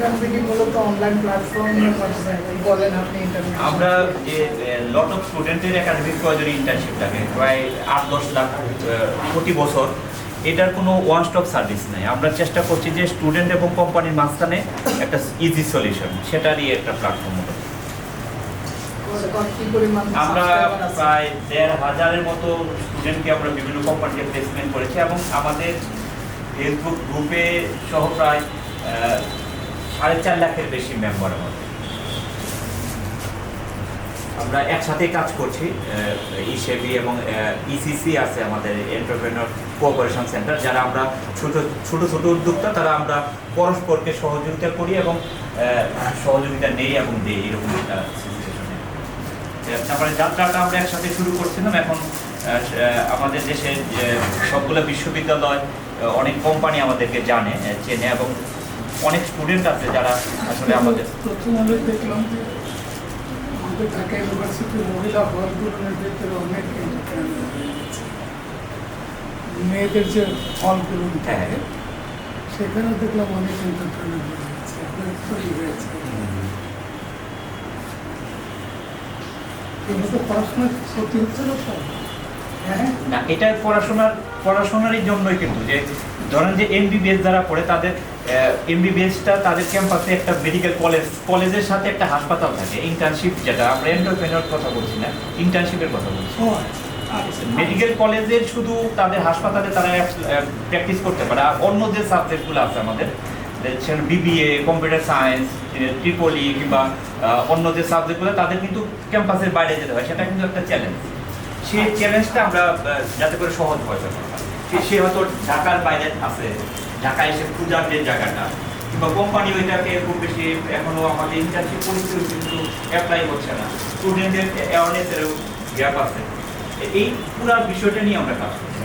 এখান থেকে মূলত অনলাইন প্ল্যাটফর্মে বলেন আপনি ইন্টারনেট আমরা লট অফ স্টুডেন্টের একাডেমিক প্রয়োজনীয় ইন্টার্নশিপ থাকে প্রায় 8-10 লাখ প্রতি বছর। এটার কোনো ওয়ান স্টপ সার্ভিস নেই। আমরা চেষ্টা করছি যে স্টুডেন্ট এবং কোম্পানির মাঝখানে একটা ইজি সলিউশন, সেটারই একটা প্ল্যাটফর্ম। আমরা প্রায় 1,500-এর মতো স্টুডেন্টকে আমরা বিভিন্ন কোম্পানিতে প্লেসমেন্ট করেছি এবং আমাদের ফেসবুক গ্রুপে সহ প্রায় 4.5 লাখের বেশি মেম্বার আমাদের। আমরা একসাথে কাজ করছি। ইসেবি এবং ইসিসি আছে আমাদের এন্টারপ্রেনার কোঅপারেশন সেন্টার, যারা আমরা ছোট ছোট উদ্যোক্তা, তারা আমরা পরস্পরকে সহযোগিতা করি এবং সহযোগিতা নেই এবং দিই, এরকম একটা সিচুয়েশনে। তারপরে যাত্রাটা আমরা একসাথে শুরু করছিলাম। এখন আমাদের দেশে সবগুলো বিশ্ববিদ্যালয়, অনেক কোম্পানি আমাদেরকে চেনে এবং অনেক স্টুডেন্ট আছে যারা আসলে আমাদের প্রথম দেখলাম যে আমাদের ঢাকা ইউনিভার্সিটির মহিলা হলগুলোর ভেতরে অনেক মেয়েদের যে হলগুলো থাকে সেখানে দেখলাম অনেক এন্টারপ্রেনার হয়েছে। এগুলো পড়াশোনার ক্ষতি হচ্ছে না স্যার? না, এটা পড়াশোনারই জন্যই, কিন্তু যে ধরেন যে এমবিবিএস যারা পড়ে তাদের এমবিবিএসটা তাদের ক্যাম্পাসে একটা মেডিকেল কলেজের সাথে একটা হাসপাতাল থাকে। ইন্টার্নশিপ, যেটা আমরা এন্টারপ্রেনার কথা বলছি না, ইন্টার্নশিপের কথা বলছি। মেডিকেল কলেজের শুধু তাদের হাসপাতালে তারা প্র্যাকটিস করতে পারে, আর অন্য যে সাবজেক্টগুলো আছে আমাদের, বিবিএ, কম্পিউটার সায়েন্স, ট্রিপলি কিংবা অন্য যে সাবজেক্টগুলো, তাদের কিন্তু ক্যাম্পাসের বাইরে যেতে হয়। সেটা কিন্তু একটা চ্যালেঞ্জ। সেই চ্যালেঞ্জটা আমরা যাতে করে সহজ হয়, সে হয়তো ঢাকার বাইরে আছে, ঢাকায় এসে খোঁজার যে জায়গাটা, কিংবা কোম্পানি ওইটাকে খুব বেশি এখনো আমাদের ইন্টার্নশিপ পরিস্থিতি কিন্তু অ্যাপ্লাই হচ্ছে না। স্টুডেন্টদের অ্যাওয়ারনেসেরও গ্যাপ আছে। এই পুরো বিষয়টা নিয়ে আমরা কাজ করছি।